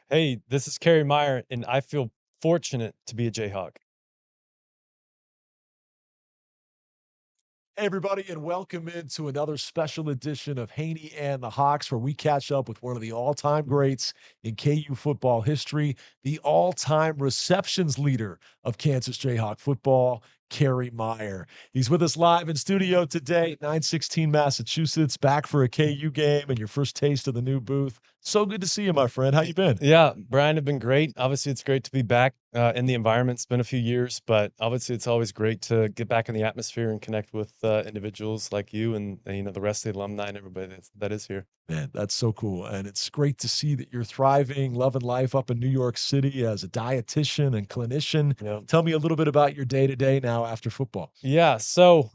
Hey, this is Kerry Meier, and I feel fortunate to be a Jayhawk. Hey, everybody, and welcome into another special edition of Haney and the Hawks, where we catch up with one of the all-time greats in KU football history, the all-time receptions leader of Kansas Jayhawk football, Kerry Meier. He's with us live in studio today, 916 Massachusetts, back for a KU game and your first taste of the new booth. So good to see you, my friend. How you been? Yeah, Brian, have been great. Obviously, it's great to be back in the environment. It's been a few years, but obviously, it's always great to get back in the atmosphere and connect with individuals like you and the rest of the alumni and everybody that is here. Man, that's so cool. And it's great to see that you're thriving, loving life up in New York City as a dietitian and clinician. Yeah. Tell me a little bit about your day to day now after football. Yeah, so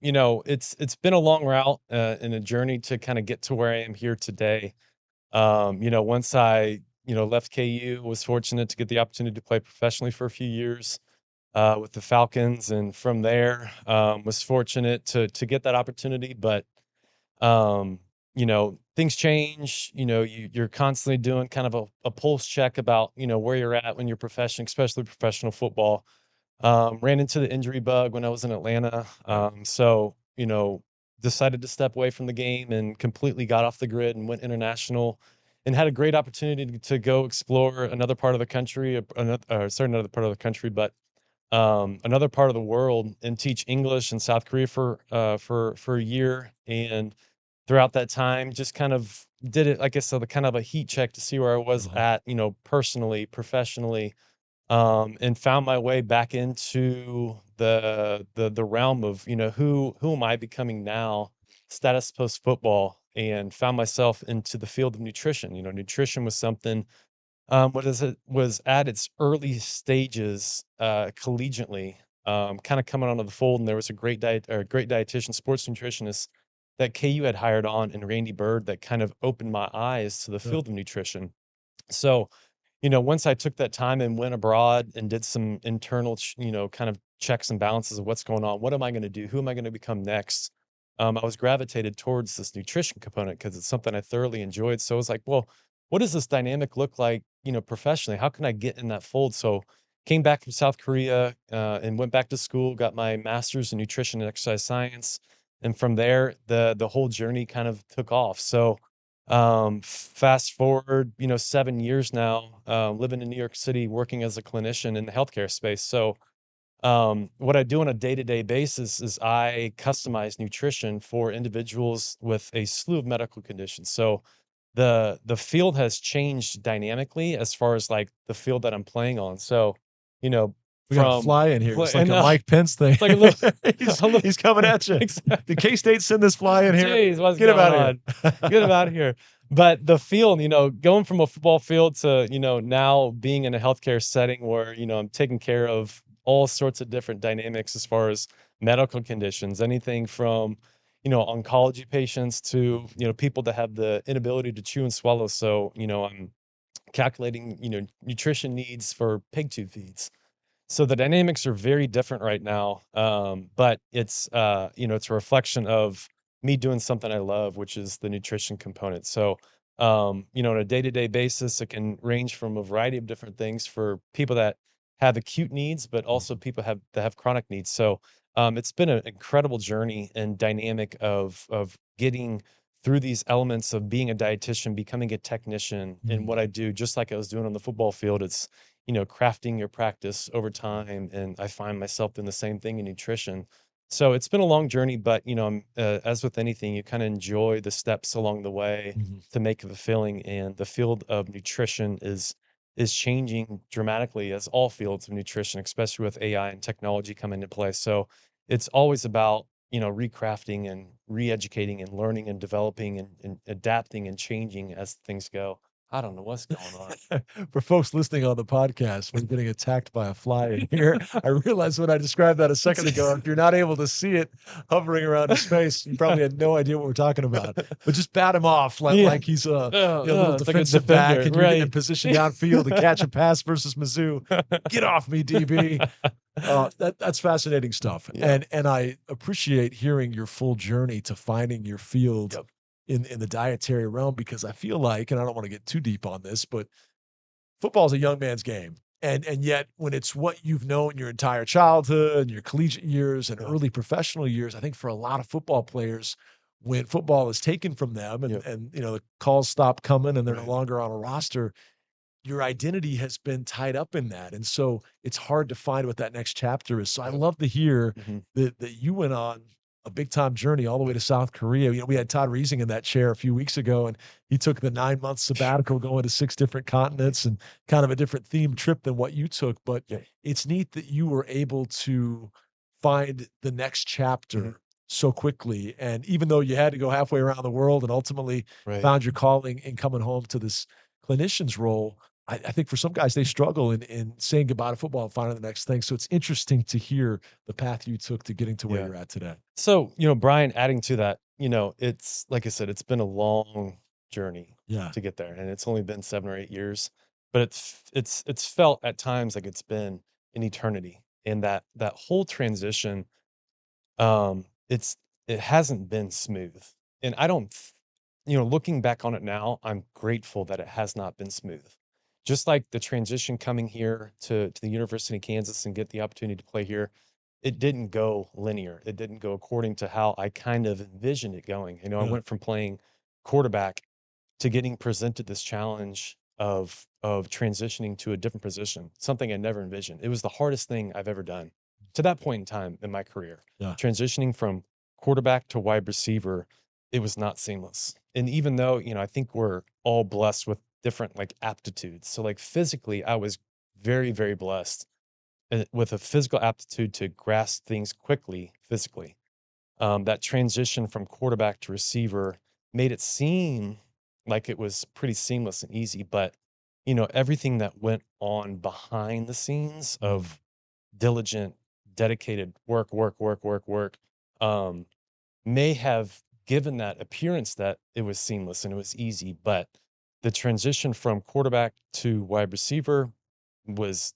it's been a long route and a journey to kind of get to where I am here today. Once I, left KU, was fortunate to get the opportunity to play professionally for a few years with the Falcons, and from there, was fortunate to get that opportunity. But things change. You're constantly doing kind of a pulse check about where you're at when you're professional, especially professional football. Ran into the injury bug when I was in Atlanta, so decided to step away from the game and completely got off the grid and went international and had a great opportunity to go explore another part of the country, another part of the country, but another part of the world and teach English in South Korea for a year. And throughout that time, just kind of did it, like I said, kind of a heat check to see where I was Uh-huh. at, personally, professionally, and found my way back into the realm of who am I becoming now, status post football, and found myself into the field of nutrition. Nutrition was something what is it was at its early stages collegiately, kind of coming onto the fold, and there was a great dietitian, sports nutritionist that KU had hired on, and Randy Bird, that kind of opened my eyes to the Yeah. field of nutrition. So once I took that time and went abroad and did some internal, kind of checks and balances of what's going on, what am I going to do? Who am I going to become next? I was gravitated towards this nutrition component because it's something I thoroughly enjoyed. So I was like, well, what does this dynamic look like, professionally? How can I get in that fold? So came back from South Korea and went back to school, got my master's in nutrition and exercise science. And from there, the whole journey kind of took off. So fast forward, 7 years now, living in New York City, working as a clinician in the healthcare space. So, what I do on a day-to-day basis is I customize nutrition for individuals with a slew of medical conditions. So the field has changed dynamically as far as like the field that I'm playing on. So, you know, We got a from fly in here. It's play, I like a know Mike Pence thing. it's like a little, he's, a little, he's coming at you. Did exactly. K State send this fly in here? Jeez, what's Get him going out of here. on? Get him out of here. But the field, going from a football field to, now being in a healthcare setting where, I'm taking care of all sorts of different dynamics as far as medical conditions, anything from, oncology patients to, people that have the inability to chew and swallow. So, I'm calculating, nutrition needs for pig tube feeds. So the dynamics are very different right now, but it's a reflection of me doing something I love, which is the nutrition component. So, on a day-to-day basis, it can range from a variety of different things for people that have acute needs, but also people that have chronic needs. So, it's been an incredible journey and dynamic of getting through these elements of being a dietitian, becoming a technician in Mm. what I do, just like I was doing on the football field. It's crafting your practice over time. And I find myself doing the same thing in nutrition. So it's been a long journey, but as with anything, you kind of enjoy the steps along the way Mhm. to make it fulfilling. And the field of nutrition is changing dramatically, as all fields of nutrition, especially with AI and technology coming into play. So it's always about recrafting and re-educating and learning and developing and adapting and changing as things go. I don't know what's going on. For folks listening on the podcast, we're getting attacked by a fly in here. I realized when I described that a second ago, if you're not able to see it hovering around his face, you probably had no idea what we're talking about. But just bat him off Yeah. like he's a little It's like a defensive back, defender, and you're getting in right. position downfield to catch a pass versus Mizzou. Get off me, DB. That's fascinating stuff, Yep, and I appreciate hearing your full journey to finding your field yep. in the dietary realm because I feel like, and I don't want to get too deep on this, but football's a young man's game. And yet when it's what you've known your entire childhood and your collegiate years and Yeah. early professional years, I think for a lot of football players, when football is taken from them Yep. and the calls stop coming and they're no Right. longer on a roster, your identity has been tied up in that. And so it's hard to find what that next chapter is. So I Yep. love to hear Mhm. that you went on a big time journey all the way to South Korea. We had Todd Reesing in that chair a few weeks ago, and he took the 9 month sabbatical going to 6 different Right. continents and kind of a different themed trip than what you took. But Yep. it's neat that you were able to find the next Mhm. chapter so quickly. And even though you had to go halfway around the world and ultimately Right. found your calling in coming home to this clinician's role, I think for some guys they struggle in saying goodbye to football and finding the next thing. So it's interesting to hear the path you took to getting to where Yeah. you're at today. So, Brian, adding to that, it's like I said, it's been a long journey Yeah. to get there, and it's only been 7 or 8 years, but it's felt at times like it's been an eternity. And that whole transition, um, it's it hasn't been smooth. And I don't, looking back on it now, I'm grateful that it has not been smooth. Just like the transition coming here to the University of Kansas and get the opportunity to play here, it didn't go linear. It didn't go according to how I kind of envisioned it going. I Yeah. went from playing quarterback to getting presented this challenge of transitioning to a different position, something I never envisioned. It was the hardest thing I've ever done to that point in time in my career. Yeah. Transitioning from quarterback to wide receiver, it was not seamless. And even though, I think we're all blessed with different like aptitudes. So like physically, I was very, very blessed with a physical aptitude to grasp things quickly physically. That transition from quarterback to receiver made it seem like it was pretty seamless and easy, but everything that went on behind the scenes Mm. of diligent, dedicated work, work, work, work, work, um, may have given that appearance that it was seamless and it was easy, but the transition from quarterback to wide receiver was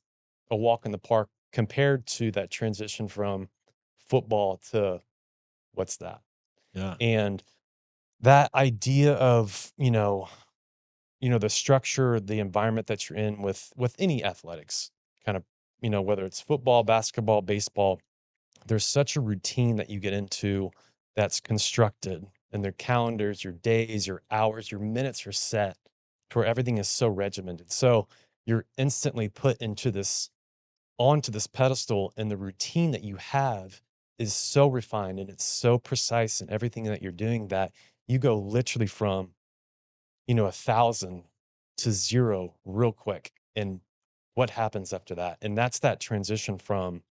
a walk in the park compared to that transition from football to what's that? Yeah. And that idea of, the structure, the environment that you're in with any athletics, kind of, whether it's football, basketball, baseball, there's such a routine that you get into that's constructed and their calendars, your days, your hours, your minutes are set to where everything is so regimented. So you're instantly put into this onto this pedestal, and the routine that you have is so refined and it's so precise in everything that you're doing that you go literally from 1,000 to zero real quick. And what happens after that? And that's that transition from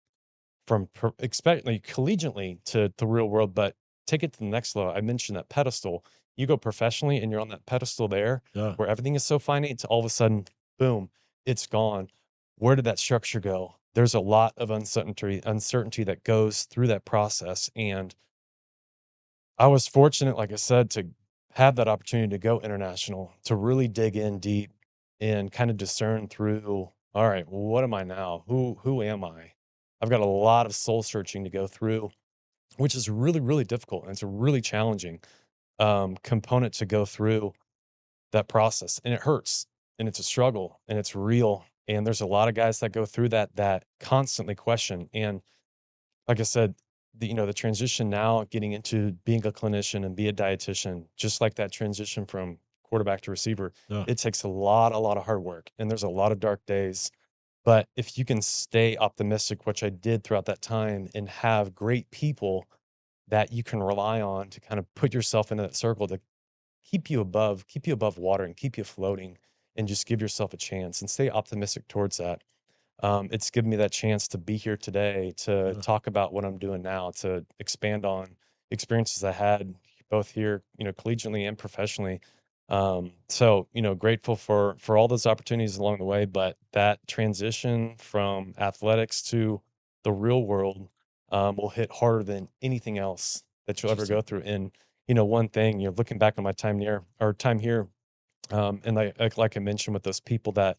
expect like collegiately to the real world, but take it to the next level. I mentioned that pedestal. You go professionally and you're on that pedestal there Yeah. where everything is so finite to all of a sudden, boom, it's gone. Where did that structure go? There's a lot of uncertainty that goes through that process. And I was fortunate, like I said, to have that opportunity to go international, to really dig in deep and kind of discern through, all right, well, what am I now? Who am I? I've got a lot of soul searching to go through, which is really, really difficult. And it's a really challenging component to go through that process. And it hurts and it's a struggle and it's real. And there's a lot of guys that go through that constantly question. And like I said, the transition now getting into being a clinician and be a dietitian, just like that transition from quarterback to receiver, Yeah. it takes a lot of hard work and there's a lot of dark days. But if you can stay optimistic, which I did throughout that time, and have great people that you can rely on to kind of put yourself into that circle to keep you above water and keep you floating and just give yourself a chance and stay optimistic towards that. It's given me that chance to be here today to Yeah. talk about what I'm doing now, to expand on experiences I had both here, collegiately and professionally. So, grateful for all those opportunities along the way, but that transition from athletics to the real world will hit harder than anything else that you'll ever Interesting. go through. And, one thing, looking back on my time near or time here, and like I mentioned with those people that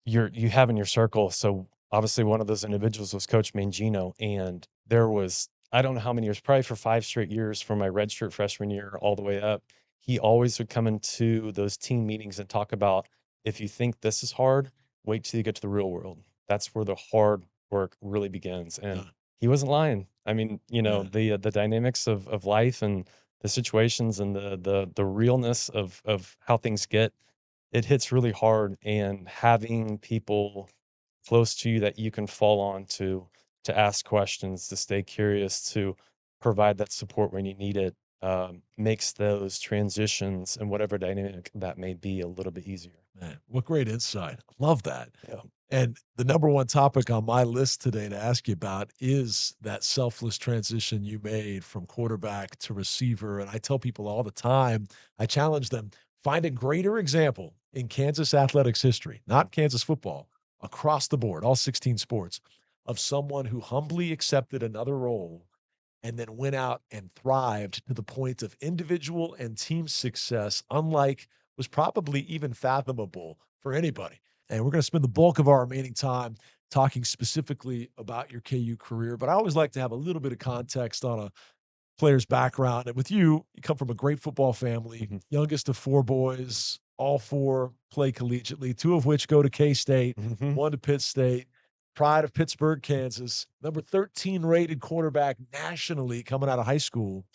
you have in your circle. So obviously one of those individuals was Coach Mangino, and there was I don't know how many years, probably for 5 straight years from my redshirt freshman year all the way up. He always would come into those team meetings and talk about if you think this is hard, wait till you get to the real world. That's where the hard work really begins. And Yeah, he wasn't lying. I mean, yeah. the dynamics of life and the situations and the realness of how things get, it hits really hard. And having people close to you that you can fall on to ask questions, to stay curious, to provide that support when you need it, makes those transitions and whatever dynamic that may be a little bit easier. Man, what great insight. Love that. Yeah. And the number one topic on my list today to ask you about is that selfless transition you made from quarterback to receiver. And I tell people all the time, I challenge them, find a greater example in Kansas athletics history, not Kansas football, across the board, all 16 sports, of someone who humbly accepted another role and then went out and thrived to the point of individual and team success, unlike was probably even fathomable for anybody. And we're going to spend the bulk of our remaining time talking specifically about your KU career. But I always like to have a little bit of context on a player's background. And with you, you come from a great football family, Mhm. youngest of four boys, all four play collegiately, two of which go to K State, Mhm. one to Pitt State. Pride of Pittsburgh, Kansas, number 13 rated quarterback nationally coming out of high school.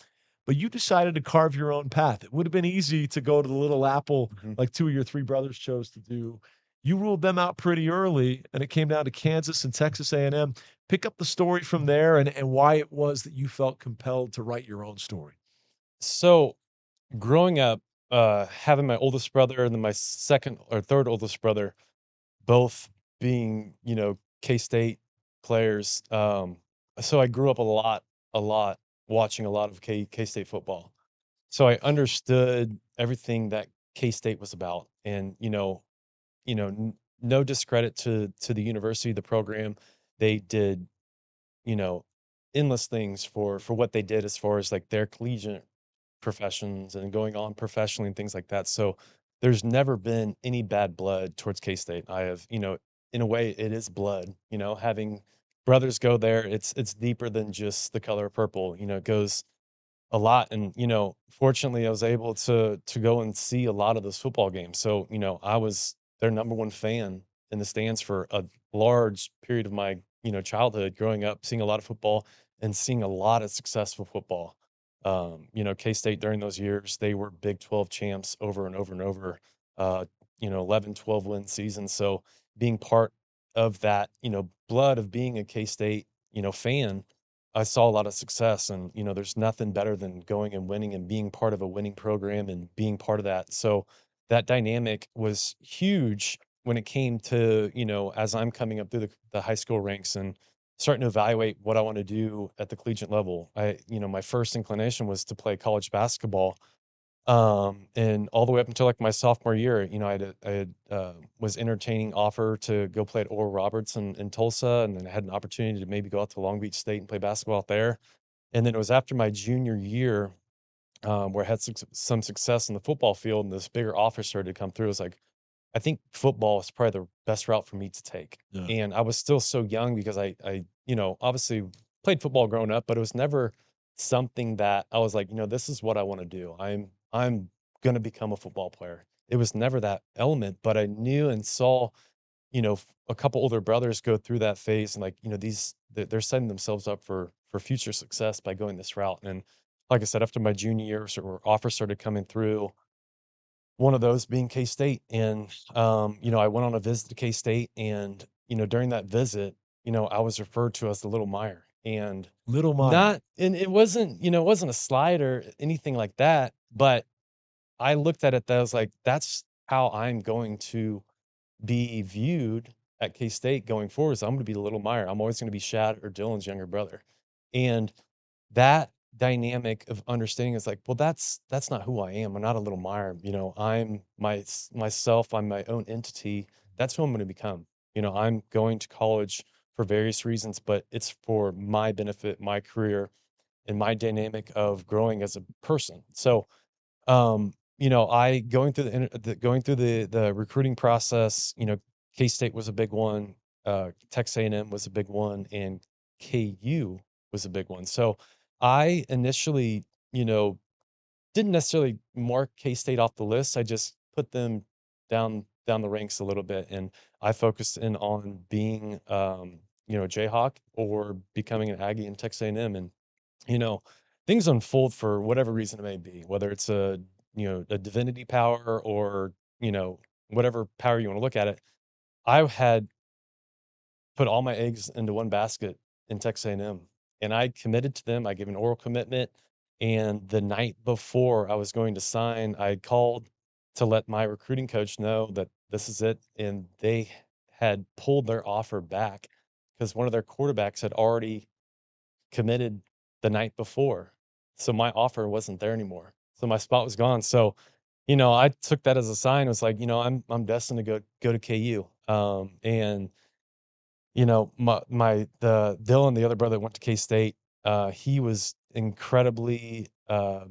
But you decided to carve your own path. It would have been easy to go to the Little Apple Mhm. like two of your three brothers chose to do. You ruled them out pretty early, and it came down to Kansas and Texas A&M. Pick up the story from there and why it was that you felt compelled to write your own story. So growing up, having my oldest brother and then my second or third oldest brother, both being, K-State players. So I grew up a lot watching a lot of K-State football. So I understood everything that K-State was about. And, no discredit to the university, the program. They did, you know, endless things for what they did as far as like their collegiate professions and going on professionally and things like that. So there's never been any bad blood towards K-State. I have, in a way it is blood, having brothers go there, it's deeper than just the color purple. It goes a lot. And, fortunately I was able to go and see a lot of those football games. So, I was their number one fan in the stands for a large period of my, childhood growing up, seeing a lot of football and seeing a lot of successful football. K-State during those years, they were Big 12 champs over and over and over, 11, 12 win seasons. So being part of that, blood of being a K-State, fan, I saw a lot of success. And, there's nothing better than going and winning and being part of a winning program and being part of that. So that dynamic was huge when it came to, as I'm coming up through the high school ranks and starting to evaluate what I want to do at the collegiate level. My first inclination was to play college basketball. And all the way up until like my sophomore year, was entertaining offer to go play at Oral Roberts in Tulsa, and then I had an opportunity to maybe go out to Long Beach State and play basketball out there. And then it was after my junior year, where I had some success in the football field, and this bigger offer started to come through. It was like, I think football is probably the best route for me to take. Yeah. And I was still so young because I obviously played football growing up, but it was never something that I was like, this is what I want to do. I'm going to become a football player. It was never that element, but I knew and saw, a couple older brothers go through that phase, and like, they're setting themselves up for future success by going this route. And like I said, after my junior year, sort of offers started coming through, one of those being K-State. And, I went on a visit to K-State, and, during that visit, I was referred to as the Little Meyer. And Little Meyer. not and it wasn't a slide or anything like that, but I looked at it that I was like, that's how I'm going to be viewed at K-State going forward. Is I'm gonna be the Little Meyer. I'm always gonna be Shad or Dylan's younger brother. And that dynamic of understanding is like, well, that's not who I am. I'm not a Little Meyer. I'm myself. I'm my own entity. That's who I'm going to become. I'm going to college for various reasons, but it's for my benefit, my career, and my dynamic of growing as a person. So, I going through going through the recruiting process. K-State was a big one. Texas A&M was a big one, and KU was a big one. So I initially, didn't necessarily mark K-State off the list. I just put them down down the ranks a little bit, and I focused in on being, a Jayhawk or becoming an Aggie in Texas A&M. And, you know, things unfold for whatever reason it may be, whether it's a divinity power or, whatever power you want to look at it. I had put all my eggs into one basket in Texas A&M, and I committed to them. I gave an oral commitment, and the night before I was going to sign, I called to let my recruiting coach know that this is it, and they had pulled their offer back because one of their quarterbacks had already committed the night before. So my offer wasn't there anymore. So my spot was gone. So, I took that as a sign. It was like, I'm destined to go to KU. And the Dylan, the other brother that went to K-State, he was incredibly, what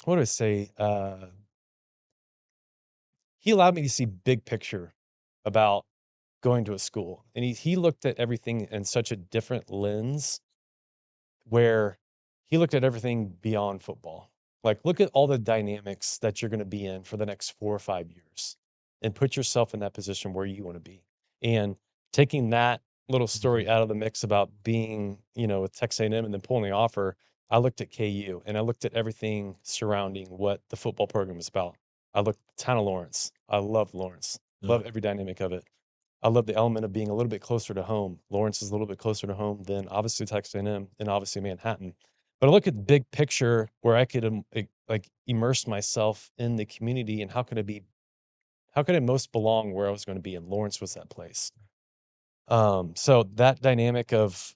do I say? He allowed me to see big picture about going to a school, and he looked at everything in such a different lens where he looked at everything beyond football. Like, look at all the dynamics that you're going to be in for the next 4 or 5 years and put yourself in that position where you want to be. And taking that little story Mhm. out of the mix about being, with Texas A&M and then pulling the offer, I looked at KU and I looked at everything surrounding what the football program is about. I looked at the town of Lawrence. I love Lawrence, Yeah. love every dynamic of it. I love the element of being a little bit closer to home. Lawrence is a little bit closer to home than obviously Texas A&M and obviously Manhattan. But I look at the big picture where I could like immerse myself in the community and how could I most belong where I was going to be, and Lawrence was that place. So that dynamic of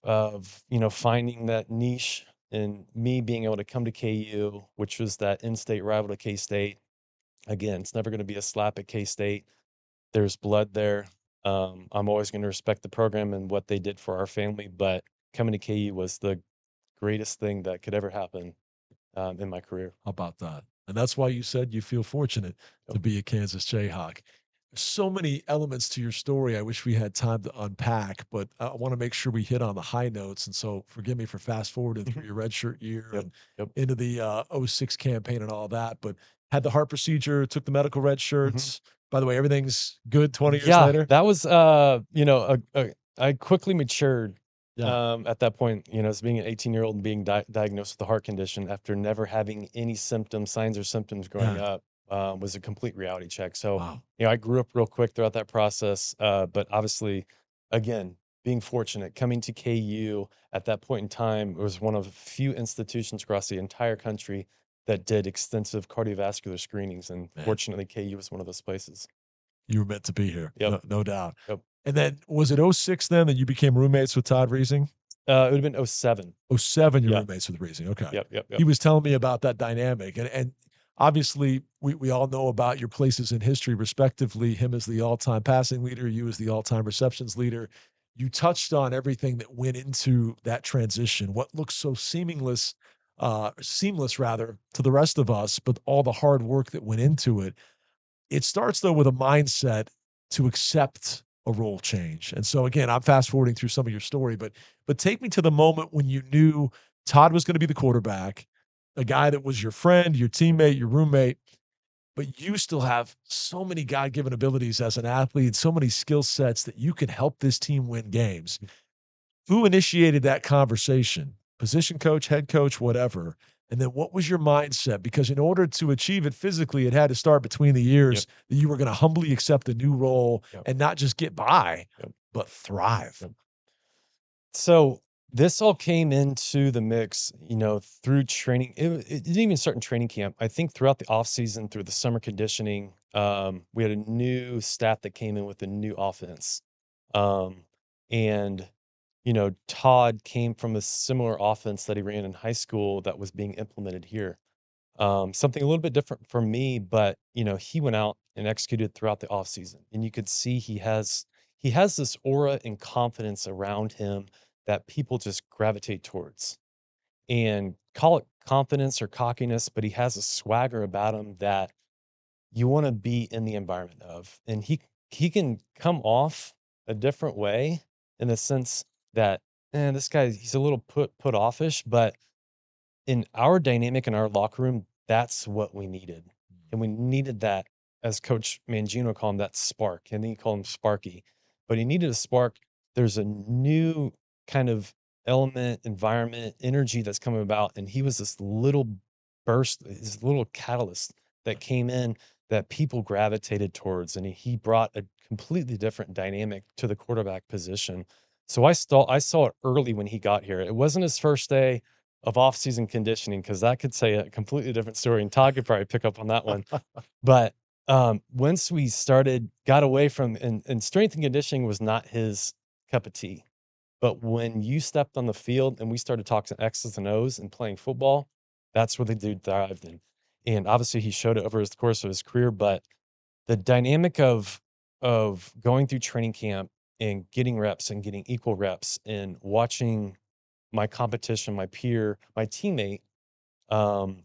finding that niche and me being able to come to KU, which was that in-state rival to K-State. Again, it's never going to be a slap at K-State. There's blood there. I'm always going to respect the program and what they did for our family, but coming to KU was the greatest thing that could ever happen in my career. How about that? And that's why you said you feel fortunate Yep. to be a Kansas Jayhawk. So many elements to your story. I wish we had time to unpack, but I want to make sure we hit on the high notes. And so forgive me for fast forwarding through Mhm. your redshirt year Yep. and Yep. into the '06 campaign and all that, but had the heart procedure, took the medical red Mhm. shirts. By the way, everything's good 20 years Yeah, later. that was I quickly matured Yeah. at that point, as being an 18-year-old and being diagnosed with a heart condition after never having any symptoms, signs or symptoms growing Yeah. up, was a complete reality check. So, Wow. I grew up real quick throughout that process, but obviously, again, being fortunate coming to KU at that point in time, it was one of a few institutions across the entire country that did extensive cardiovascular screenings, and Man, fortunately, KU was one of those places. you were meant to be here. Yep. No doubt. Yep. And then was it '06 then that you became roommates with Todd Reesing? It would have been '07. '07, you're Yeah. roommates with Reesing. Okay. Yep, yep, He yep. was telling me about that dynamic. And obviously we all know about your places in history, respectively. Him as the all-time passing leader, you as the all-time receptions leader. You touched on everything that went into that transition, what looks so seamless rather to the rest of us, but all the hard work that went into it. It starts though with a mindset to accept a role change. And so again, I'm fast forwarding through some of your story, but take me to the moment when you knew Todd was going to be the quarterback, a guy that was your friend, your teammate, your roommate, but you still have so many God-given abilities as an athlete, so many skill sets that you can help this team win games. Who initiated that conversation? Position coach, head coach, whatever. And then what was your mindset? Because in order to achieve it physically, it had to start between the Yep, years that you were going to humbly accept a new role yep, and not just get by, yep, but thrive. yep. So this all came into the mix, through training. It didn't even start in training camp. I think throughout the off season, through the summer conditioning, we had a new staff that came in with a new offense. Um, and Todd came from a similar offense that he ran in high school that was being implemented here. Something a little bit different for me, but he went out and executed throughout the offseason. And you could see he has this aura and confidence around him that people just gravitate towards. And call it confidence or cockiness, but he has a swagger about him that you want to be in the environment of. And he can come off a different way in the sense that, this guy, he's a little put offish, but in our dynamic in our locker room, that's what we needed. And we needed that as Coach Mangino called him, that spark. And then he called him Sparky. But he needed a spark. There's a new kind of element, environment, energy that's coming about. And he was this little burst, this little catalyst that came in that people gravitated towards. And he brought a completely different dynamic to the quarterback position. So I saw it early when he got here. It wasn't his first day of off-season conditioning, because that could say a completely different story, and Todd could probably pick up on that one. But once we got away from, and strength and conditioning was not his cup of tea. But when you stepped on the field and we started talking X's and O's and playing football, that's where the dude thrived in. And obviously he showed it over the course of his career, but the dynamic of going through training camp and getting reps and getting equal reps and watching my competition, my peer, my teammate, um,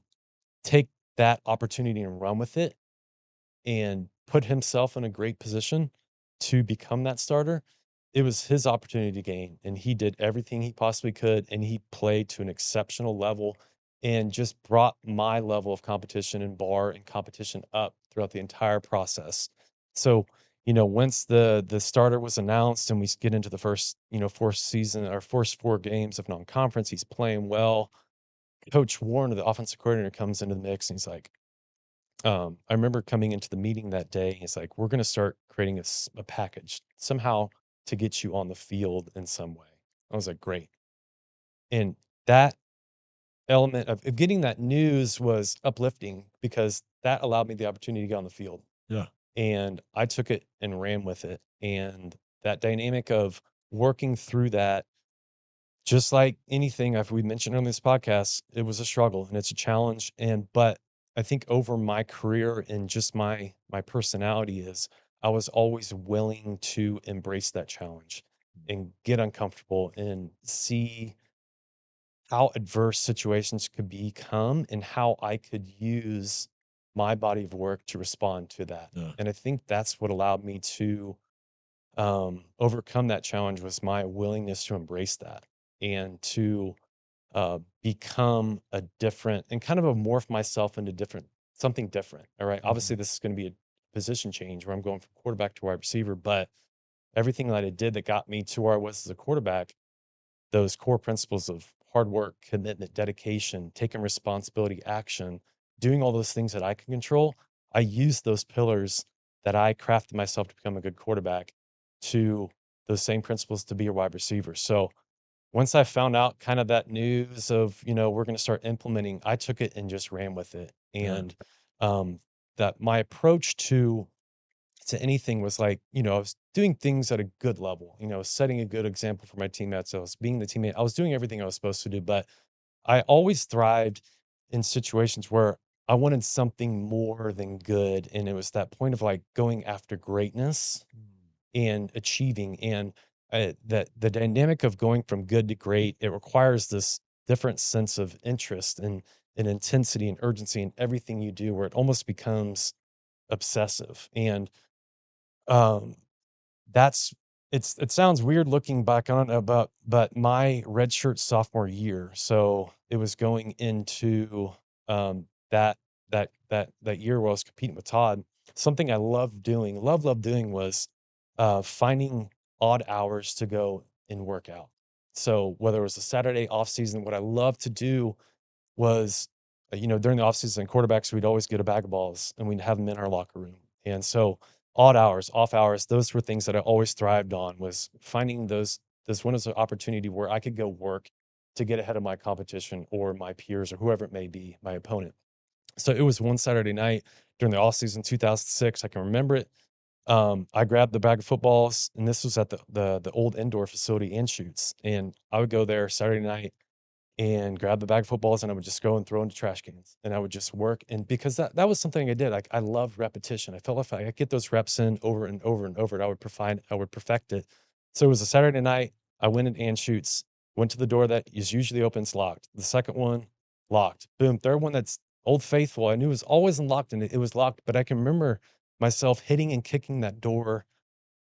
take that opportunity and run with it and put himself in a great position to become that starter. It was his opportunity to gain, and he did everything he possibly could, and he played to an exceptional level and just brought my level of competition and bar and competition up throughout the entire process. So, once the starter was announced and we get into the first, fourth season or first 4 games of non-conference, he's playing well. Coach Warren, the offensive coordinator, comes into the mix and he's like, I remember coming into the meeting that day. He's like, "We're going to start creating a package somehow to get you on the field in some way." I was like, "Great." And that element of getting that news was uplifting because that allowed me the opportunity to get on the field. Yeah. And I took it and ran with it. And that dynamic of working through that, just like anything we mentioned on this podcast, it was a struggle and it's a challenge. But I think over my career and just my personality is I was always willing to embrace that challenge and get uncomfortable and see how adverse situations could become and how I could use my body of work to respond to that. Yeah. And I think that's what allowed me to overcome that challenge, was my willingness to embrace that and to become a different and kind of a morph myself into something different. All right. Mhm. Obviously, this is going to be a position change where I'm going from quarterback to wide receiver, but everything that I did that got me to where I was as a quarterback, those core principles of hard work, commitment, dedication, taking responsibility, action, doing all those things that I can control, I use those pillars that I crafted myself to become a good quarterback to those same principles to be a wide receiver. So once I found out kind of that news of, we're going to start implementing, I took it and just ran with it. Yeah. And um, that my approach to anything was like, I was doing things at a good level, setting a good example for my teammates. I was being the teammate. I was doing everything I was supposed to do, but I always thrived in situations where I wanted something more than good. And it was that point of like going after greatness Mm. and achieving. And that the dynamic of going from good to great, it requires this different sense of interest and intensity and urgency in everything you do, where it almost becomes obsessive. And um, that's it sounds weird looking back on it, but my redshirt sophomore year, so it was going into that that year where I was competing with Todd. Something I loved doing was finding odd hours to go and work out. So whether it was a Saturday off season, what I loved to do was, during the offseason, quarterbacks, we'd always get a bag of balls and we'd have them in our locker room. And so odd hours, off hours, those were things that I always thrived on, was finding those windows of opportunity where I could go work to get ahead of my competition or my peers or whoever it may be, my opponent. So it was one Saturday night during the off season, 2006. I can remember it. I grabbed the bag of footballs, and this was at the old indoor facility, Anschutz, and I would go there Saturday night and grab the bag of footballs, and I would just go and throw into trash cans, and I would just work. And because that was something I did, like I love repetition. I felt if I could get those reps in over and over and over, I would perfect it. So it was a Saturday night. I went in Anschutz, went to the door that is usually open, it's locked. The second one, locked. Boom. Third one, that's Old Faithful. I knew it was always unlocked, and it was locked, but I can remember myself hitting and kicking that door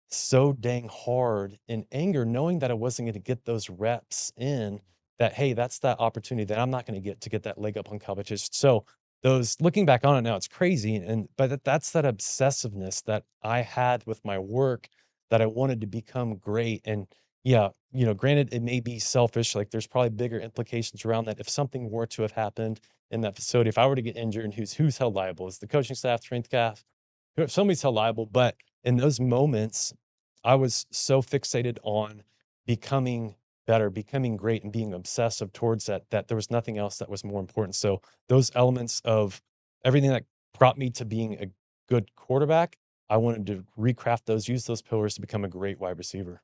so dang hard in anger, knowing that I wasn't going to get those reps in, that, hey, that's that opportunity that I'm not going to get that leg up on competition. So those looking back on it now, it's crazy, but that's that obsessiveness that I had with my work that I wanted to become great. And yeah, granted, it may be selfish, like there's probably bigger implications around that. If something were to have happened in that facility, if I were to get injured, and who's held liable? Is the coaching staff, strength staff? Somebody's held liable. But in those moments, I was so fixated on becoming better, becoming great, and being obsessive towards that there was nothing else that was more important. So those elements of everything that brought me to being a good quarterback, I wanted to recraft those, use those pillars to become a great wide receiver.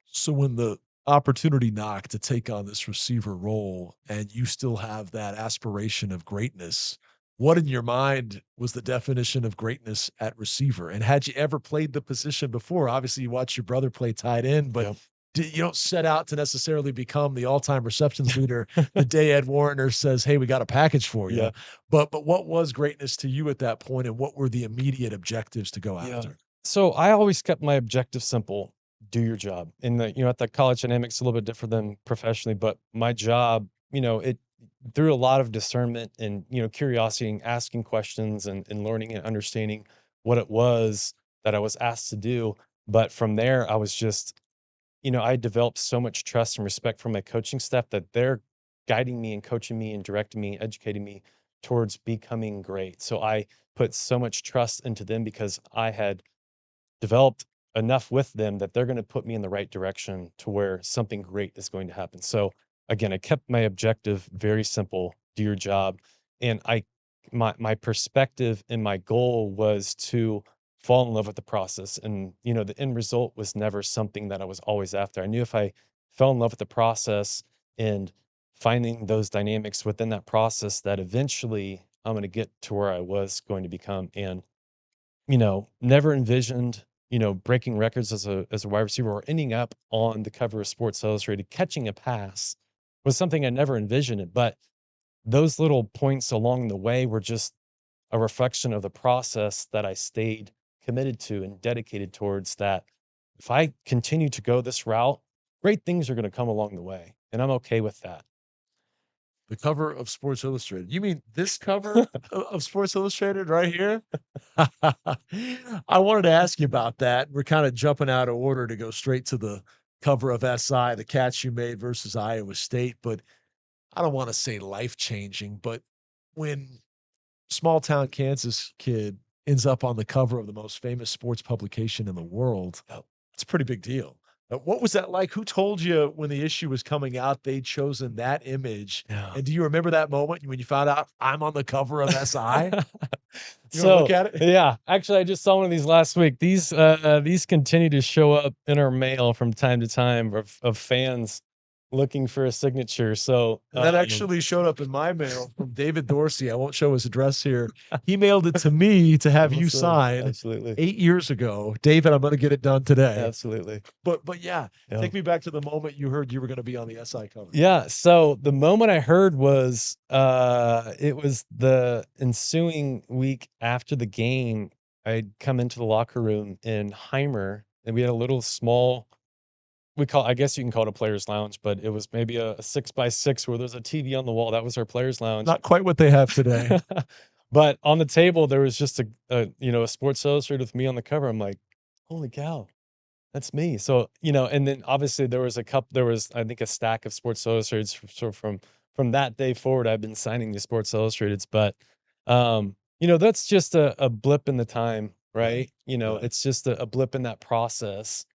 So when the opportunity knocked to take on this receiver role and you still have that aspiration of greatness, what in your mind was the definition of greatness at receiver? And had you ever played the position before? Obviously, you watch your brother play tight end, but Yep. you don't set out to necessarily become the all-time receptions leader the day Ed Warner says, "Hey, we got a package for you." Yeah. But what was greatness to you at that point, and what were the immediate objectives to go Yeah. after? So I always kept my objective simple: do your job. And at the college dynamics, a little bit different than professionally, but my job, it through a lot of discernment and curiosity and asking questions and learning and understanding what it was that I was asked to do. But from there, I was just, I developed so much trust and respect from my coaching staff that they're guiding me and coaching me and directing me, educating me towards becoming great. So I put so much trust into them because I had developed enough with them that they're going to put me in the right direction to where something great is going to happen. So again, I kept my objective very simple: do your job. And my perspective and my goal was to fall in love with the process. And the end result was never something that I was always after. I knew if I fell in love with the process and finding those dynamics within that process, that eventually I'm going to get to where I was going to become. And never envisioned, breaking records as a wide receiver or ending up on the cover of Sports Illustrated. Catching a pass was something I never envisioned it, but those little points along the way were just a reflection of the process that I stayed committed to and dedicated towards. That if I continue to go this route, great things are going to come along the way, and I'm okay with that. The cover of Sports Illustrated. You mean this cover of Sports Illustrated right here? I wanted to ask you about that. We're kind of jumping out of order to go straight to the cover of SI, the catch you made versus Iowa State. But I don't want to say life changing, but when small town Kansas kid ends up on the cover of the most famous sports publication in the world, it's a pretty big deal. What was that like? Who told you when the issue was coming out they'd chosen that image? Yeah. And do you remember that moment when you found out I'm on the cover of SI? You want to look So, at it? yeah, actually, I just saw one of these last week. These continue to show up in our mail from time to time of fans looking for a signature. So, And that actually showed up in my mail from David Dorsey. I won't show his address here. He mailed it to me to have you awesome. sign Absolutely. 8 years ago. David, I'm gonna get it done today. Absolutely. But yeah, Yeah. take me back to the moment you heard you were gonna be on the SI cover. Yeah. So the moment I heard was it was the ensuing week after the game. I'd come into the locker room in Heimer, and we had a little small, I guess you can call it a player's lounge, but it was maybe a 6x6 where there's a TV on the wall. That was our player's lounge. Not quite what they have today. But on the table there was just a Sports Illustrated with me on the cover. I'm like, holy cow, that's me. So, and then obviously there was, I think, a stack of Sports Illustrateds. So from that day forward, I've been signing the Sports Illustrateds. But that's just a blip in the time, right? Right. It's just a blip in that process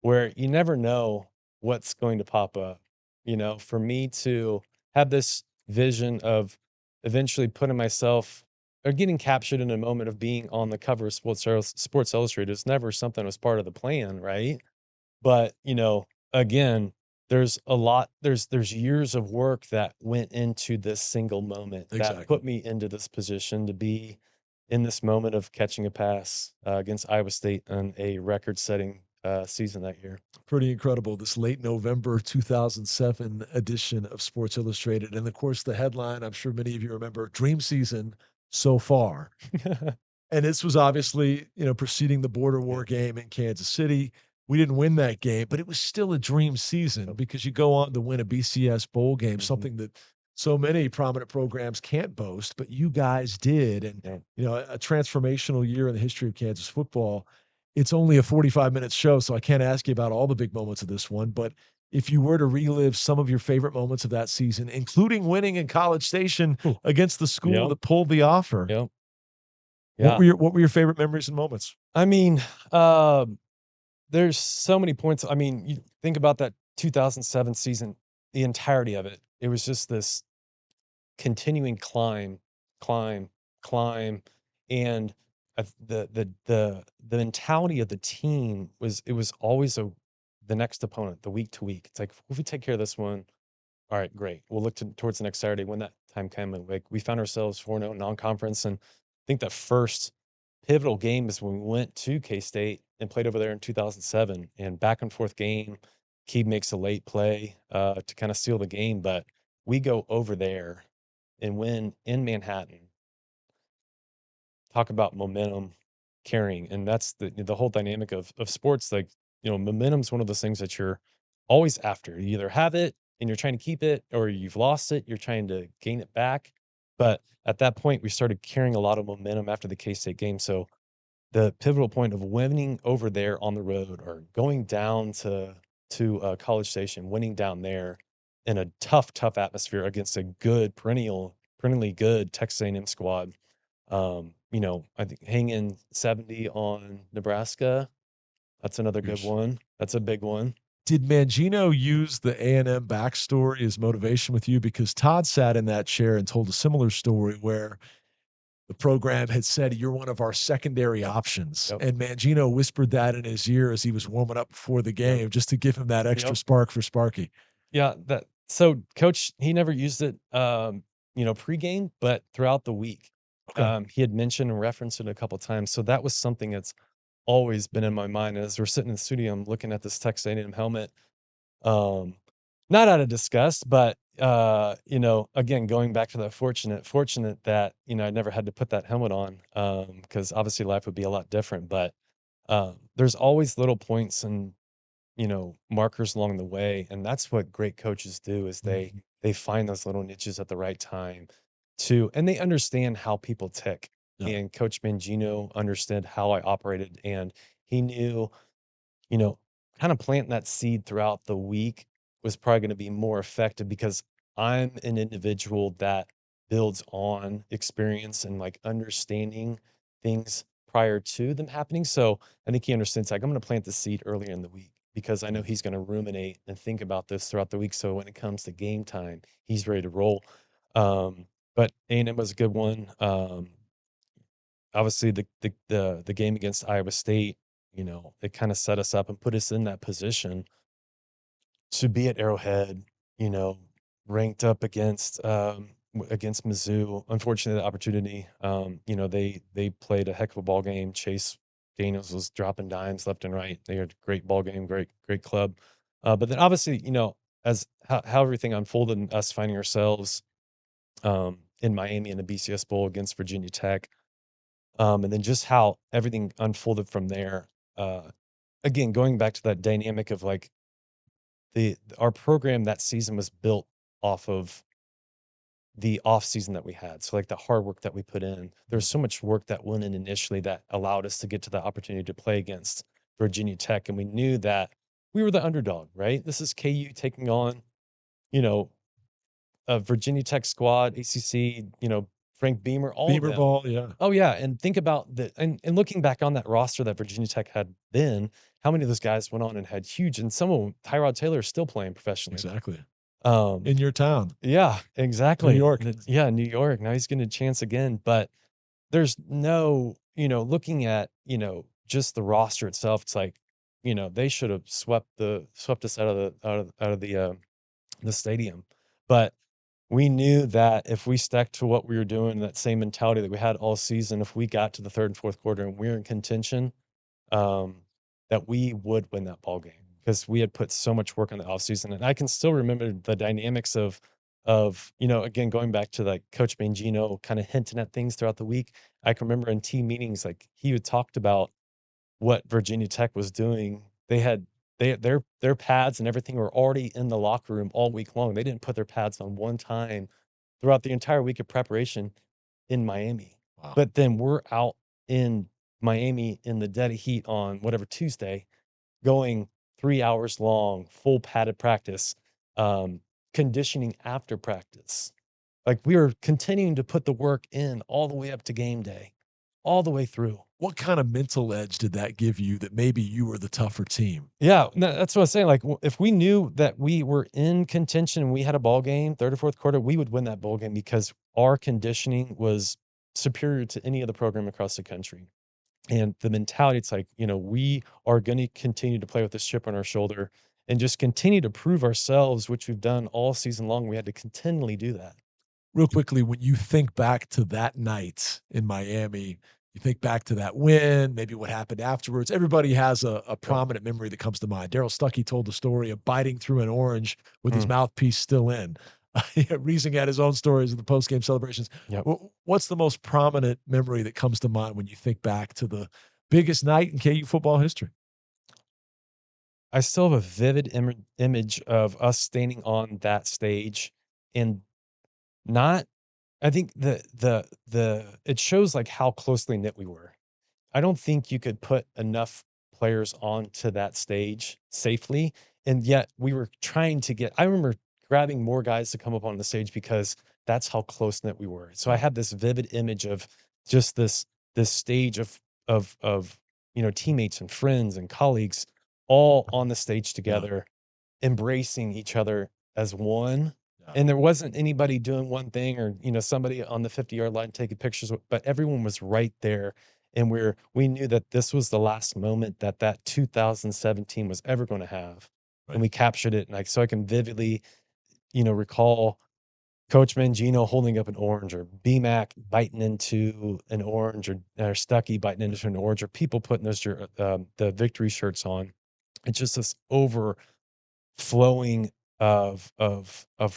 where you never know what's going to pop up. For me to have this vision of eventually putting myself or getting captured in a moment of being on the cover of Sports Illustrated is never something that was part of the plan, right? But, again, there's years of work that went into this single moment that Exactly. put me into this position to be in this moment of catching a pass against Iowa State on a record-setting season that year. Pretty incredible. This late November 2007 edition of Sports Illustrated. And of course, the headline, I'm sure many of you remember, Dream Season So Far. And this was obviously, preceding the border war game in Kansas City. We didn't win that game, but it was still a dream season because you go on to win a BCS bowl game, Mhm. something that so many prominent programs can't boast, but you guys did. And, Yeah. a transformational year in the history of Kansas football. It's only a 45-minute show, so I can't ask you about all the big moments of this one. But if you were to relive some of your favorite moments of that season, including winning in College Station Whew. against the school Yep. that pulled the offer, Yep. what Yeah. were your favorite memories and moments? I mean, um, there's so many points. I mean, you think about that 2007 season, the entirety of it. It was just this continuing climb, climb, climb, and the mentality of the team was it was always the next opponent, the week to week. It's like if we take care of this one, all right, great. We'll look towards the next Saturday when that time came. And like we found ourselves 4-0 non-conference, and I think the first pivotal game is when we went to K-State and played over there in 2007, and back and forth game. Keeb makes a late play to kind of seal the game, but we go over there and win in Manhattan. Talk about momentum carrying, and that's the whole dynamic of sports. Like, momentum's one of those things that you're always after. You either have it and you're trying to keep it, or you've lost it, you're trying to gain it back. But at that point, we started carrying a lot of momentum after the K-State game. So the pivotal point of winning over there on the road, or going down to College Station, winning down there in a tough atmosphere against a good perennially good Texas A&M squad. I think hanging 70 on Nebraska. That's another good Years. one. That's a big one. Did Mangino use the A&M backstory as motivation with you? Because Todd sat in that chair and told a similar story where the program had said, "You're one of our secondary options." Yep. And Mangino whispered that in his ear as he was warming up before the Yep. game, just to give him that extra Yep. spark for Sparky. Yeah. So coach, he never used it, pregame, but throughout the week, Okay. he had mentioned and referenced it a couple times. So that was something that's always been in my mind as we're sitting in the studio. I'm looking at this Texas A&M helmet. Um, Not out of disgust, but, again, going back to that fortunate that, I never had to put that helmet on, because obviously life would be a lot different. But, there's always little points and, markers along the way, and that's what great coaches do is Mhm. they find those little niches at the right time and they understand how people tick. Yeah. And Coach Mangino understood how I operated, and he knew, you know, kind of planting that seed throughout the week was probably going to be more effective because I'm an individual that builds on experience and like understanding things prior to them happening. So I think he understands like I'm going to plant the seed earlier in the week because I know he's going to ruminate and think about this throughout the week. So when it comes to game time, he's ready to roll. But A&M was a good one. Obviously the game against Iowa State, it kind of set us up and put us in that position to be at Arrowhead, you know, ranked up against Mizzou. Unfortunately, the opportunity, they played a heck of a ball game. Chase Daniels was dropping dimes left and right. They had a great ball game, great club. But then obviously, as how everything unfolded and us finding ourselves in Miami in the BCS Bowl against Virginia Tech, and then just how everything unfolded from there. Uh, Again, going back to that dynamic of like our program that season was built off of the off season that we had. So like the hard work that we put in, there's so much work that went in initially that allowed us to get to the opportunity to play against Virginia Tech. And we knew that we were the underdog, right? This is KU taking on, you know, a Virginia Tech squad, ACC, Frank Beamer, all of Beamer them. ball, yeah. Oh yeah, and think about and looking back on that roster that Virginia Tech had then, how many of those guys went on and had huge, and some of them, Tyrod Taylor is still playing professionally. Exactly. Um, In your town, yeah, New exactly. York. Yeah, New York. Now he's getting a chance again, but there's no, looking at, just the roster itself, it's like, they should have swept us out of the stadium. But we knew that if we stuck to what we were doing, that same mentality that we had all season, if we got to the third and fourth quarter and we were in contention, um, that we would win that ball game because we had put so much work on the offseason. And I can still remember the dynamics of again going back to like Coach Mangino kind of hinting at things throughout the week. I can remember in team meetings like he had talked about what Virginia Tech was doing. They had their pads and everything were already in the locker room all week long. They didn't put their pads on one time throughout the entire week of preparation in Miami. Wow. But then we're out in Miami in the dead of heat on whatever Tuesday, going 3 hours long, full padded practice, um, conditioning after practice. Like, we were continuing to put the work in all the way up to game day, all the way through. What kind of mental edge did that give you that maybe you were the tougher team? Yeah, no, that's what I was saying. Like, if we knew that we were in contention and we had a ball game, third or fourth quarter, we would win that ball game because our conditioning was superior to any other program across the country. And the mentality, it's like, we are going to continue to play with this chip on our shoulder and just continue to prove ourselves, which we've done all season long. We had to continually do that. Real quickly, when you think back to that night in Miami, you think back to that win, maybe what happened afterwards. Everybody has a Right. prominent memory that comes to mind. Daryl Stuckey told the story of biting through an orange with his Mm, mouthpiece still in. Reesing had his own stories of the post-game celebrations. yep. What's the most prominent memory that comes to mind when you think back to the biggest night in KU football history? I still have a vivid image of us standing on that stage and not, I think it shows like how closely knit we were. I don't think you could put enough players onto that stage safely, and yet we were trying to get, I remember grabbing more guys to come up on the stage because that's how close-knit we were. So I Yeah, have this vivid image of just this stage of, teammates and friends and colleagues all on the stage yeah, together, embracing each other as one. yeah. And there wasn't anybody doing one thing or, somebody on the 50-yard line taking pictures, but everyone was right there. And we knew that this was the last moment that 2017 was ever going to have. And Right. we captured it. And so I can vividly, recall Coach Mangino holding up an orange, or BMAC biting into an orange, or Stuckey biting into an orange, or people putting the victory shirts on. It's just this overflowing of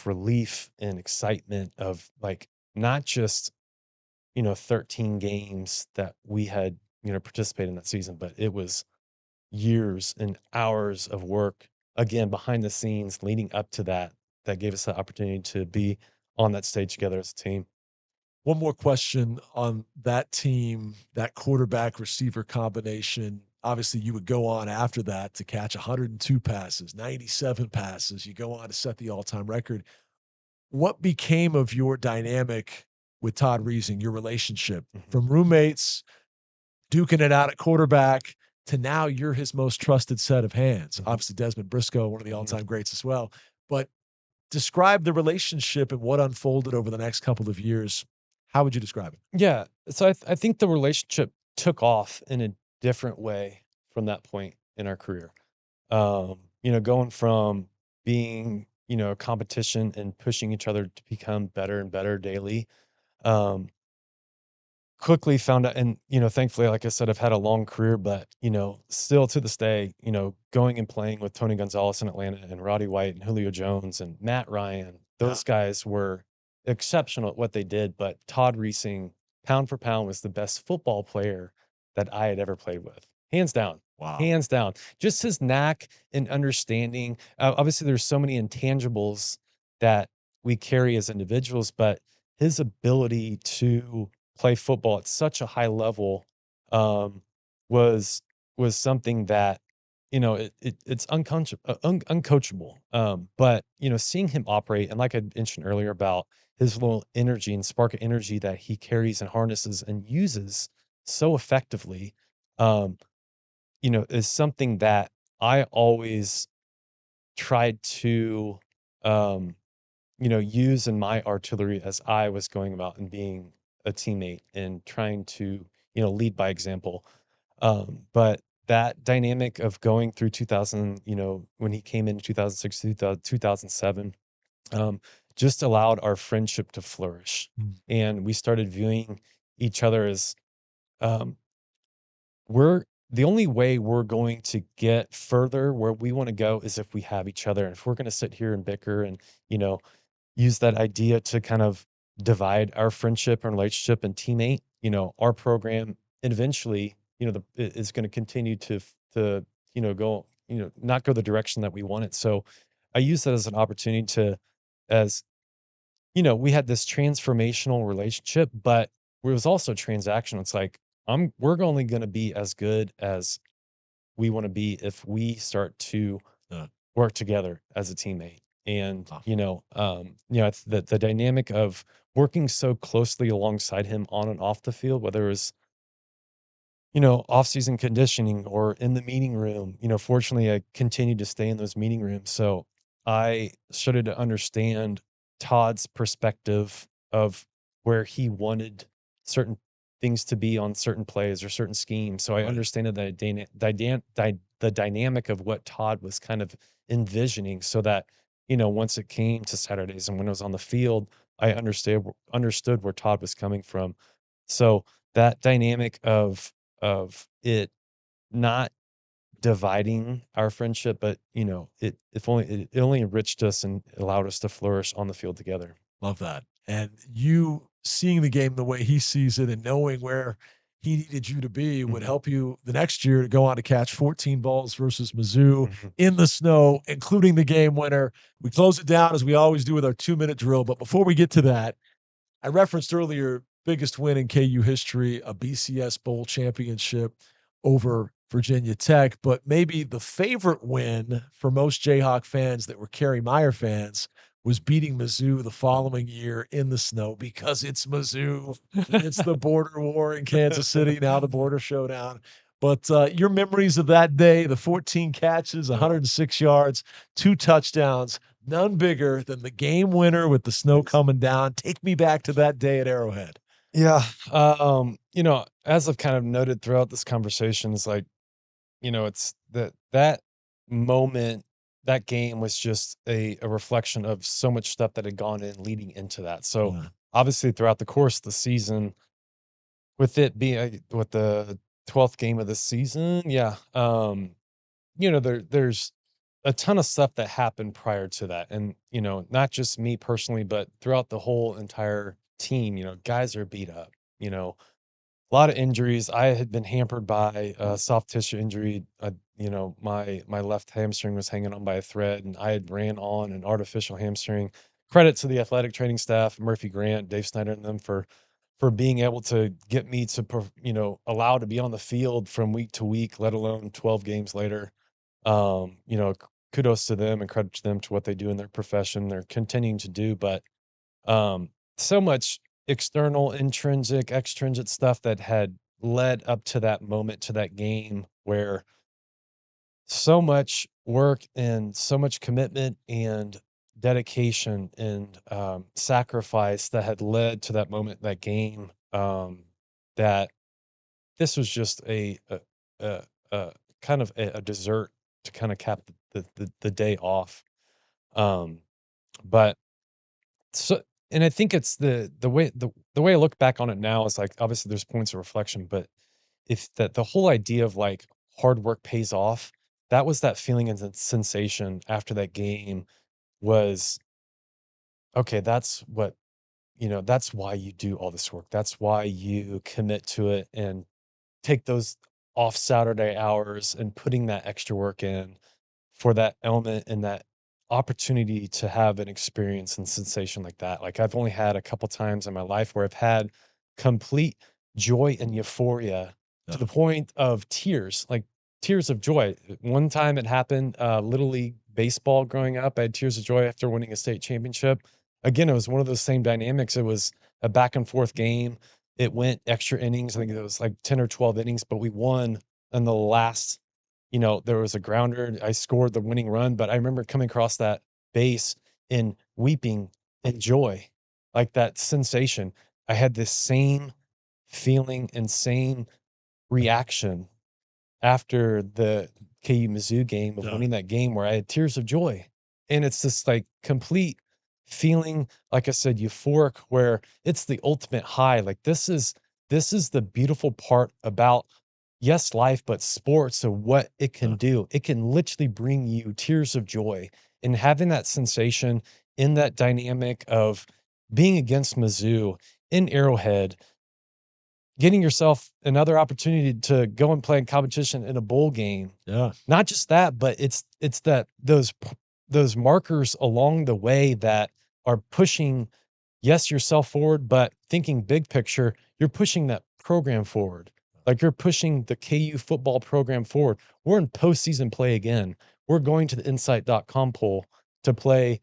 relief and excitement of, like, not just 13 games that we had participated in that season, but it was years and hours of work, again, behind the scenes leading up to that gave us the opportunity to be on that stage together as a team. One more question on that team, that quarterback receiver combination. Obviously, you would go on after that to catch 102 passes, 97 passes. You go on to set the all time record. What became of your dynamic with Todd Reesing, your relationship Mhm, from roommates, duking it out at quarterback to now you're his most trusted set of hands? mhm, Obviously, Desmond Briscoe, one of the all mhm. time greats as well. But describe the relationship and what unfolded over the next couple of years. How would you describe it? Yeah, so I think the relationship took off in a different way from that point in our career. Going from being, a competition and pushing each other to become better and better daily. Um, Quickly found out, and, thankfully, like I said, I've had a long career, but, still to this day, going and playing with Tony Gonzalez in Atlanta and Roddy White and Julio Jones and Matt Ryan, Yeah. those guys were exceptional at what they did. But Todd Reesing, pound for pound, was the best football player that I had ever played with. Hands down. Wow. Hands down. Just his knack and understanding. Obviously, there's so many intangibles that we carry as individuals, but his ability to play football at such a high level, um, was something that, it's uncoachable. But, seeing him operate, and like I mentioned earlier about his little energy and spark of energy that he carries and harnesses and uses so effectively, um, is something that I always tried to, um, use in my artillery as I was going about and being a teammate and trying to, lead by example. But that dynamic of going through 2000, when he came in 2006, 2007, um, just allowed our friendship to flourish. Mm. And we started viewing each other as, um, we're the only way we're going to get further where we want to go is if we have each other. And if we're going to sit here and bicker and, you know, use that idea to kind of divide our friendship and relationship and teammate, our program, and eventually, is going to continue to, go, not go the direction that we want it. So I use that as an opportunity to, as we had this transformational relationship, but it was also transactional. It's like, we're only going to be as good as we want to be if we start to Yeah. work together as a teammate. And, Wow. it's the dynamic of working so closely alongside him on and off the field, whether it was, off-season conditioning or in the meeting room. Fortunately, I continued to stay in those meeting rooms. So I started to understand Todd's perspective of where he wanted certain things to be on certain plays or certain schemes. So I Right. understood the dynamic of what Todd was kind of envisioning, so that, once it came to Saturdays and when I was on the field, I understood where Todd was coming from. So that dynamic of it not dividing our friendship, but, it only enriched us and allowed us to flourish on the field together. Love that. And you seeing the game the way he sees it and knowing where he needed you to be would Mhm, help you the next year to go on to catch 14 balls versus Mizzou mhm. in the snow, including the game winner. We close it down as we always do with our 2-minute drill. But before we get to that, I referenced earlier biggest win in KU history, a BCS bowl championship over Virginia Tech, but maybe the favorite win for most Jayhawk fans that were Kerry Meier fans was beating Mizzou the following year in the snow because it's Mizzou. It's the border war in Kansas City, now the border showdown. But your memories of that day, the 14 catches, Oh, 106 yards, 2 touchdowns, none bigger than the game winner with the snow nice. coming down. Take me back to that day at Arrowhead. Yeah, as I've kind of noted throughout this conversation, is like, it's that moment, that game was just a reflection of so much stuff that had gone in leading into that. So Yeah, obviously throughout the course of the season, with it being with the 12th game of the season, yeah, there's a ton of stuff that happened prior to that, and not just me personally, but throughout the whole entire team. Guys are beat up. You know, a lot of injuries. I had been hampered by a soft tissue injury. My left hamstring was hanging on by a thread, and I had ran on an artificial hamstring. Credit to the athletic training staff, Murphy Grant, Dave Snyder, and them for being able to get me to allow to be on the field from week to week, let alone 12 games later. Kudos to them and credit to them to what they do in their profession. They're continuing to do, but um, so much external, intrinsic, extrinsic stuff that had led up to that moment, to that game, where so much work and so much commitment and dedication and sacrifice that had led to that moment, that game, that this was just a, a kind of a dessert to kind of cap the day off. Um, but so, and I think it's the way I look back on it now is like, obviously there's points of reflection, but if that the whole idea of like hard work pays off, that was that feeling and that sensation after that game was, okay, that's what, that's why you do all this work. That's why you commit to it and take those off Saturday hours and putting that extra work in for that element and that opportunity to have an experience and sensation like that. Like, I've only had a couple times in my life where I've had complete joy and euphoria to yeah, the point of tears, like tears of joy. One time it happened, Little League baseball growing up. I had tears of joy after winning a state championship. Again, it was one of those same dynamics. It was a back and forth game. It went extra innings. I think it was like 10 or 12 innings, but we won in the last, there was a grounder. I scored the winning run, but I remember coming across that base and weeping in joy, like that sensation. I had this same feeling and same reaction after the KU Mizzou game of yeah, winning that game, where I had tears of joy. And it's this like complete feeling, like I said, euphoric, where it's the ultimate high. Like, this is the beautiful part about, yes, life, but sports. So what it can yeah. do, it can literally bring you tears of joy. And having that sensation in that dynamic of being against Mizzou in Arrowhead, getting yourself another opportunity to go and play in competition in a bowl game. Yeah. Not just that, but it's that those markers along the way that are pushing yes, yourself forward, but thinking big picture, you're pushing that program forward. Like you're pushing the KU football program forward. We're in postseason play again. We're going to the insight.com poll to play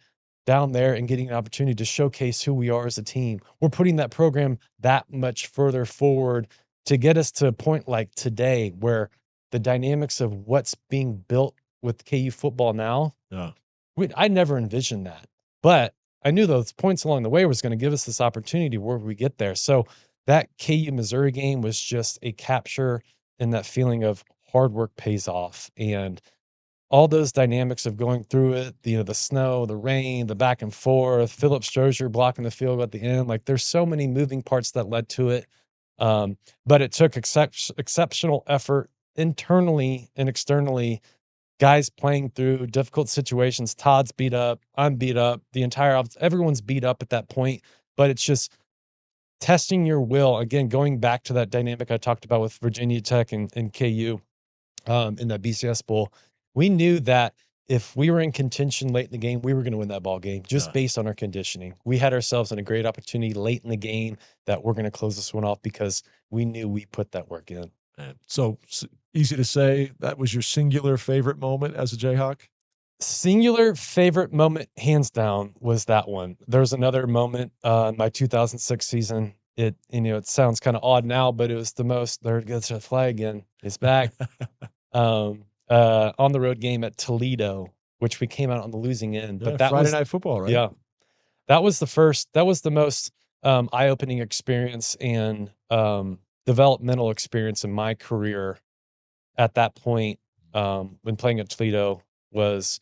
down there and getting an opportunity to showcase who we are as a team. We're putting that program that much further forward to get us to a point like today where the dynamics of what's being built with KU football now, Yeah. I never envisioned that. But I knew those points along the way was going to give us this opportunity where we get there. So that KU Missouri game was just a capture and that feeling of hard work pays off. And all those dynamics of going through it, the snow, the rain, the back and forth, Philip Strozier blocking the field goal at the end. Like there's so many moving parts that led to it. But it took exceptional effort internally and externally, guys playing through difficult situations. Todd's beat up, I'm beat up, the entire office, everyone's beat up at that point. But it's just testing your will. Again, going back to that dynamic I talked about with Virginia Tech and KU in that BCS Bowl. We knew that if we were in contention late in the game, we were going to win that ball game just Yeah. based on our conditioning. We had ourselves in a great opportunity late in the game that we're going to close this one off because we knew we put that work in. And so easy to say that was your singular favorite moment as a Jayhawk? Singular favorite moment, hands down, was that one. There's another moment in my 2006 season. It sounds kind of odd now, but it was the most. There goes the flag again. It's back. On the road game at Toledo, which we came out on the losing end. Yeah, But that Friday was, Night Football, right? yeah, that was the most eye-opening experience and developmental experience in my career at that point, when playing at Toledo, was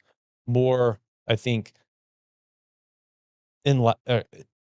more, I think, in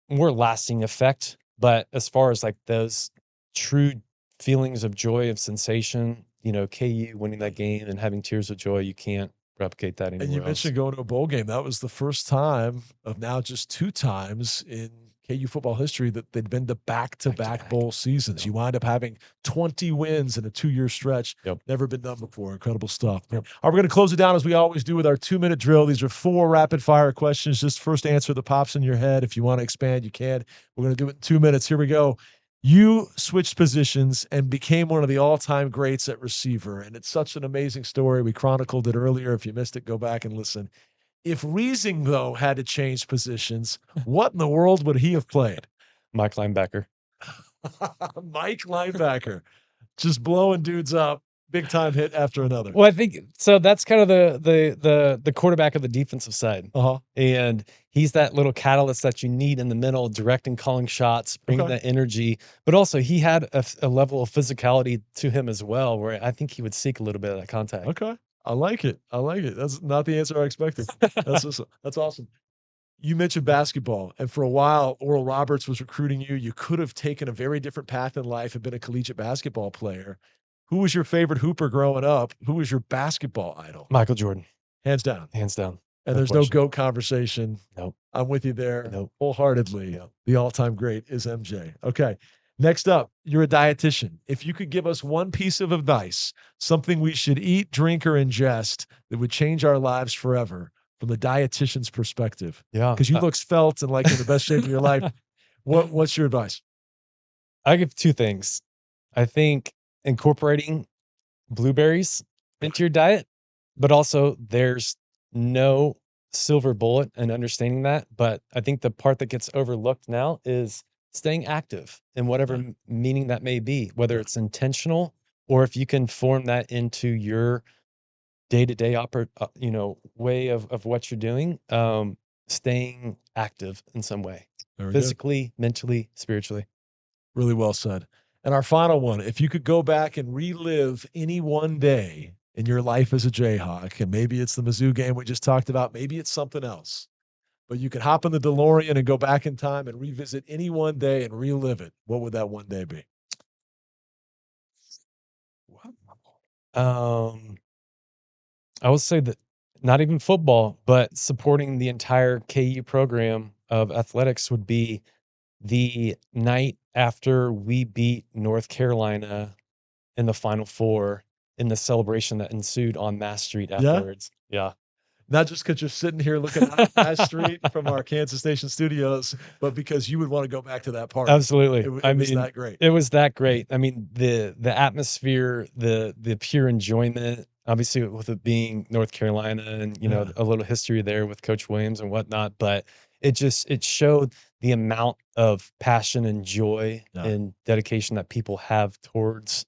more lasting effect. But as far as like those true feelings of joy, of sensation, KU winning that game and having tears of joy, you can't replicate that And you anywhere else. mentioned going to a bowl game. That was the first time of now just 2 times in KU football history that they'd been to back-to-back Back-to-back. bowl seasons. Yep. You wind up having 20 wins in a 2-year stretch. Yep. Never been done before. Incredible stuff. Yep. All right, we're going to close it down as we always do with our 2-minute drill. These are 4 rapid-fire questions. Just first answer that pops in your head. If you want to expand, you can. We're going to do it in 2 minutes. Here we go. You switched positions and became one of the all-time greats at receiver, and it's such an amazing story. We chronicled it earlier. If you missed it, go back and listen. If Riesing, though, had to change positions, what in the world would he have played? Mike linebacker. Mike linebacker, just blowing dudes up, big time hit after another. Well, I think so. That's kind of the quarterback of the defensive side, and he's that little catalyst that you need in the middle, directing, calling shots, bringing Okay. that energy. But also, he had a level of physicality to him as well, where I think he would seek a little bit of that contact. Okay, I like it. I like it. That's not the answer I expected. That's awesome. You mentioned basketball, and for a while, Oral Roberts was recruiting you. You could have taken a very different path in life and been a collegiate basketball player. Who was your favorite hooper growing up? Who was your basketball idol? Michael Jordan. Hands down. Hands down. And No there's question. no GOAT conversation. Nope. I'm with you there Nope. wholeheartedly. Yep. The all-time great is MJ. Okay. Next up, you're a dietitian. If you could give us one piece of advice, something we should eat, drink, or ingest that would change our lives forever from the dietitian's perspective, Yeah. because you look svelte and like in the best shape of your life, what's your advice? I give 2 things. I think incorporating blueberries into your diet, but also there's no silver bullet in understanding that. But I think the part that gets overlooked now is staying active in whatever meaning that may be, whether it's intentional or if you can form that into your day-to-day way of what you're doing, staying active in some way, Very good. physically, mentally, spiritually. Really well said. And our final one, if you could go back and relive any one day in your life as a Jayhawk, and maybe it's the Mizzou game we just talked about, maybe it's something else, but you could hop in the DeLorean and go back in time and revisit any one day and relive it, what would that one day be? I would say that not even football, but supporting the entire KU program of athletics would be the night after we beat North Carolina in the Final Four in the celebration that ensued on Mass Street afterwards. Yeah. Not just because 'cause you're sitting here looking out at that street from our Kansas Station studios, but because you would wanna go back to that party. Absolutely. I It was mean, that great. it was that great. I mean, the atmosphere, the pure enjoyment, obviously with it being North Carolina and, Yeah, a little history there with Coach Williams and whatnot, but it showed the amount of passion and joy yeah, and dedication that people have towards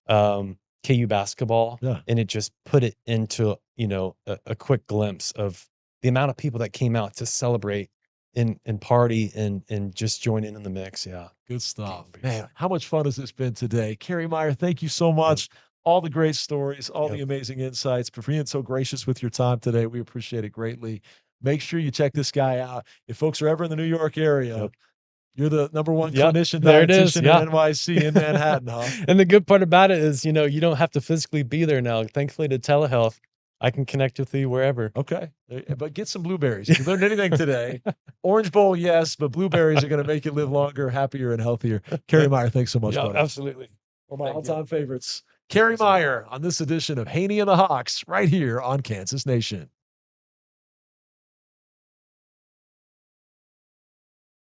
KU basketball, yeah. and it just put it into, a quick glimpse of the amount of people that came out to celebrate and party and just join in the mix. Yeah. Good Game stuff. pretty Man, exciting. how much fun has this been today? Kerry Meier, thank you so Yep. much. All the great stories, all the Yep. amazing insights, for being so gracious with your time today. We appreciate it greatly. Make sure you check this guy out. If folks are ever in the New York area, Yep. you're the number one Yep. clinician There it is. dietitian in Yeah. NYC in Manhattan, huh? And the good part about it is, you don't have to physically be there now. Thankfully to telehealth, I can connect with you wherever. Okay. But get some blueberries. If you learned anything today, Orange Bowl, yes, but blueberries are going to make you live longer, happier, and healthier. Kerry Meyer, thanks so much, Yeah, buddy. absolutely. One of my Thank you. all-time favorites. Kerry Absolutely. Meyer on this edition of Haney and the Hawks right here on Kansas Nation.